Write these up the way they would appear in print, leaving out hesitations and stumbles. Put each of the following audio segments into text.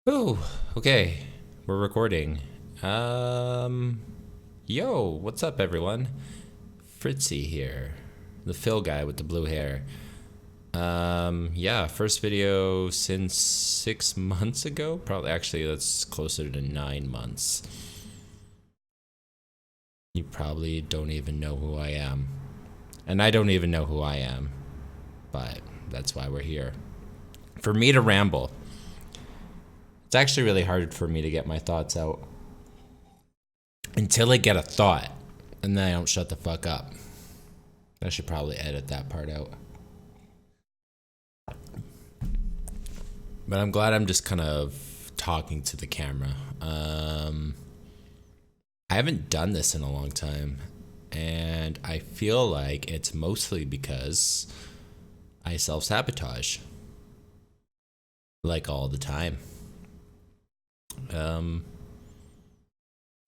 Oh, okay. We're recording. Yo, what's up, everyone? Phritzy here, the Phil guy with the blue hair. Yeah, first video since 6 months ago. Probably, actually, that's closer to 9 months. You probably don't even know who I am. And I don't even know who I am. But that's why we're here. For me to ramble. It's actually really hard for me to get my thoughts out until I get a thought, and then I don't shut the fuck up. I should probably edit that part out. But I'm glad I'm just kind of talking to the camera. I haven't done this in a long time, and I feel like it's mostly because I self-sabotage. Like all the time.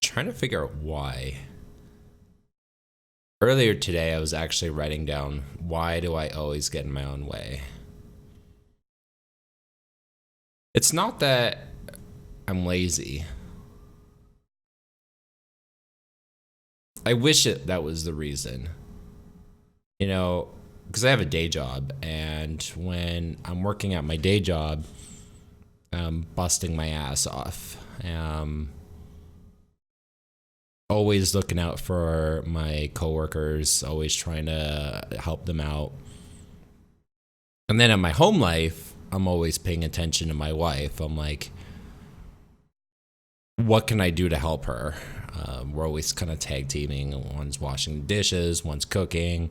Trying to figure out why. Earlier today, I was actually writing down, why do I always get in my own way? It's not that I'm lazy. I wish that was the reason. You know, because I have a day job, and when I'm working at my day job, I'm busting my ass off. Always looking out for my coworkers, always trying to help them out. And then in my home life, I'm always paying attention to my wife. I'm like, what can I do to help her? We're always kind of tag teaming. One's washing dishes, one's cooking,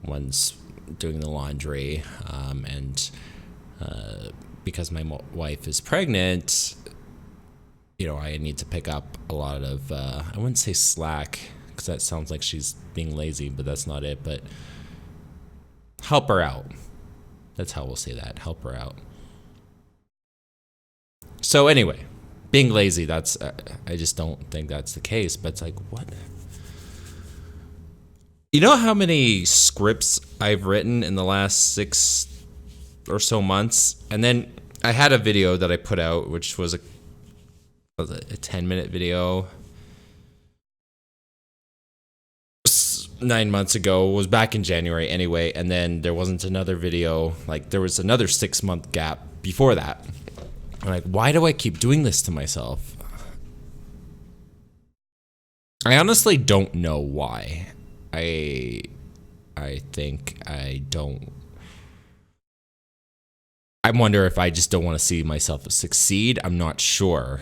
one's doing the laundry. And because my wife is pregnant, you know, I need to pick up a lot of, I wouldn't say slack, because that sounds like she's being lazy, but that's not it, but help her out. That's how we'll say that, help her out. So anyway, being lazy, that's, I just don't think that's the case, but it's like, what? You know how many scripts I've written in the last 6 or so months? And then I had a video that I put out, which was a 10-minute video 9 months ago. It was back in January anyway, and then there wasn't another video. Like, there was another 6-month gap before that. I'm like, why do I keep doing this to myself? I honestly don't know why. I think I don't. I wonder if I just don't want to see myself succeed. I'm not sure.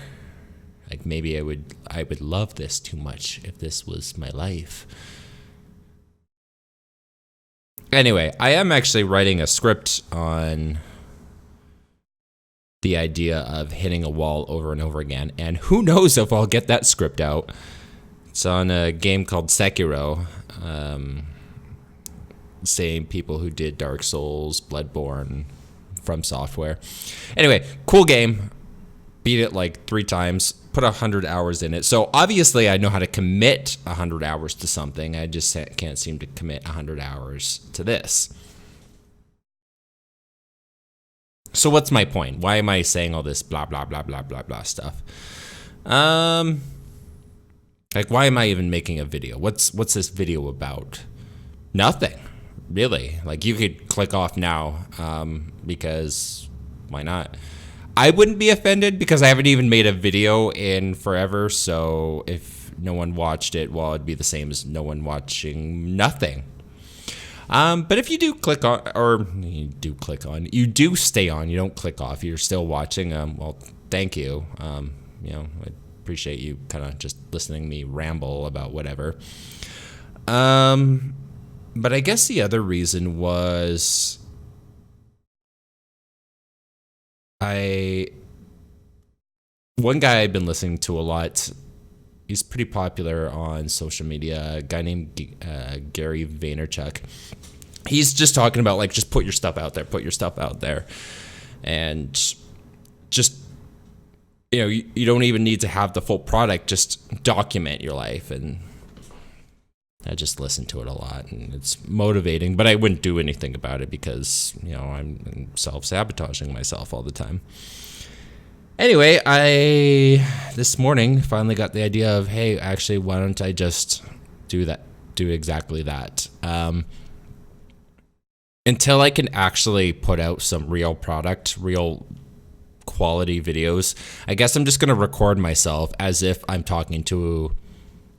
Like, maybe I would love this too much if this was my life. Anyway, I am actually writing a script on the idea of hitting a wall over and over again, and who knows if I'll get that script out. It's on a game called Sekiro. Same people who did Dark Souls, Bloodborne, From Software. Anyway, cool game. Beat it like 3 times. Put 100 hours in it. So obviously I know how to commit 100 hours to something. I just can't seem to commit 100 hours to this. So what's my point? Why am I saying all this blah, blah, blah, blah, blah, blah stuff? Like, why am I even making a video? What's this video about? Nothing, really. Like, you could click off now, because why not? I wouldn't be offended because I haven't even made a video in forever. So if no one watched it, well, it'd be the same as no one watching nothing. But if you do click on, or you do stay on, you don't click off, you're still watching, well, thank you. You know, I appreciate you kind of just listening to me ramble about whatever. But I guess the other reason was one guy I've been listening to a lot, he's pretty popular on social media, a guy named Gary Vaynerchuk. He's just talking about, like, just put your stuff out there. And just, you know, you don't even need to have the full product, just document your life. And I just listen to it a lot, and it's motivating, but I wouldn't do anything about it because, you know, I'm self-sabotaging myself all the time. Anyway, I this morning finally got the idea of, hey, actually, why don't I just do that, do exactly that? Until I can actually put out some real product, real quality videos, I guess I'm just gonna record myself as if I'm talking to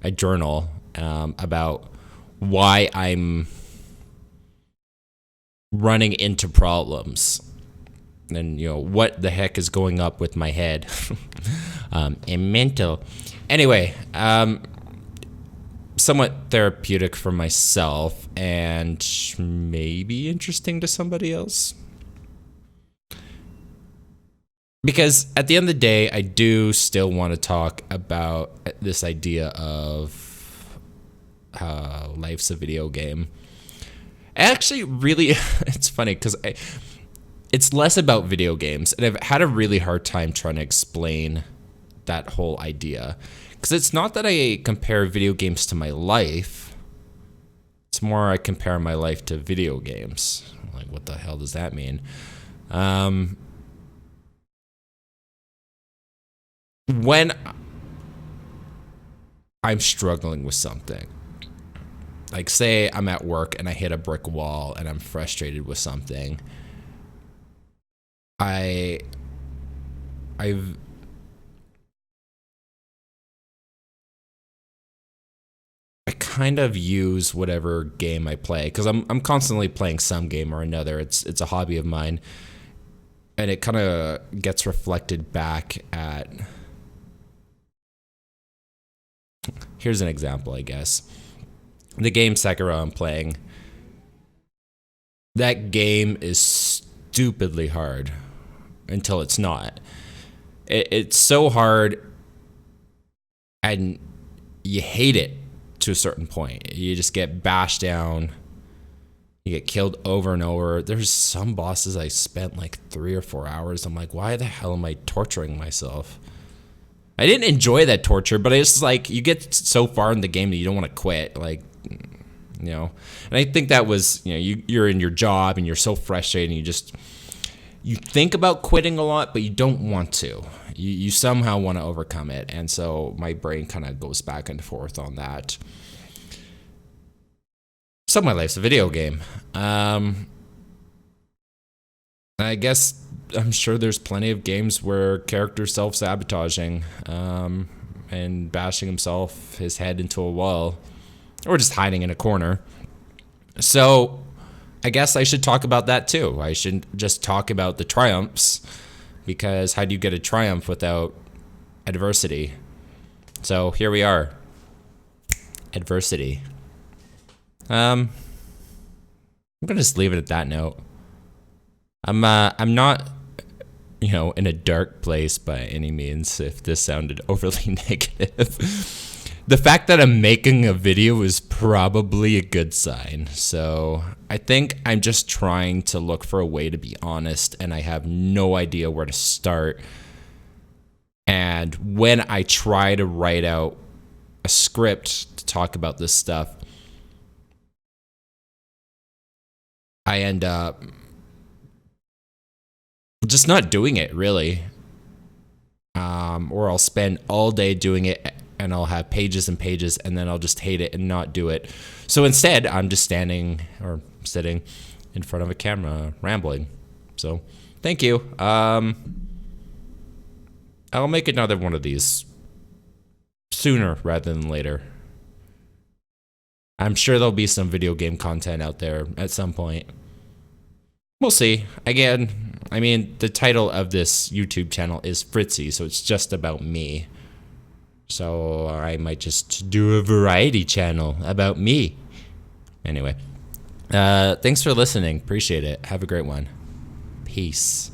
a journal about why I'm running into problems and what the heck is going up with my head. And mental. Anyway, somewhat therapeutic for myself and maybe interesting to somebody else. Because at the end of the day, I do still want to talk about this idea of life's a video game. Actually, really, it's funny because it's less about video games, and I've had a really hard time trying to explain that whole idea. Because it's not that I compare video games to my life. It's more I compare my life to video games. Like, what the hell does that mean? When I'm struggling with something, like say I'm at work and I hit a brick wall and I'm frustrated with something, I've I kind of use whatever game I play because I'm constantly playing some game or another. It's a hobby of mine, and it kind of gets reflected back at. Here's an example, I guess. The game Sekiro I'm playing. That game is stupidly hard until it's not. It's so hard, and you hate it to a certain point. You just get bashed down. You get killed over and over. There's some bosses I spent like 3 or 4 hours. I'm like, why the hell am I torturing myself? I didn't enjoy that torture, but it's like you get so far in the game that you don't want to quit. Like, and I think that was, you're in your job and you're so frustrated and you think about quitting a lot, but you don't want to. You somehow want to overcome it. And so my brain kind of goes back and forth on that. So my life's a video game. I guess I'm sure there's plenty of games where characters self-sabotaging and bashing his head into a wall or just hiding in a corner. So I guess I should talk about that too. I shouldn't just talk about the triumphs, because how do you get a triumph without adversity? So here we are. Adversity. I'm gonna just leave it at that note. I'm not, in a dark place by any means, if this sounded overly negative. The fact that I'm making a video is probably a good sign. So I think I'm just trying to look for a way to be honest, and I have no idea where to start. And when I try to write out a script to talk about this stuff, I end up just not doing it, really. Or I'll spend all day doing it and I'll have pages and pages and then I'll just hate it and not do it. So instead, I'm just standing or sitting in front of a camera rambling. So thank you. I'll make another one of these sooner rather than later. I'm sure there'll be some video game content out there at some point. We'll see. Again, I mean, the title of this YouTube channel is Phritzy, so it's just about me. So I might just do a variety channel about me. Anyway, thanks for listening. Appreciate it. Have a great one. Peace.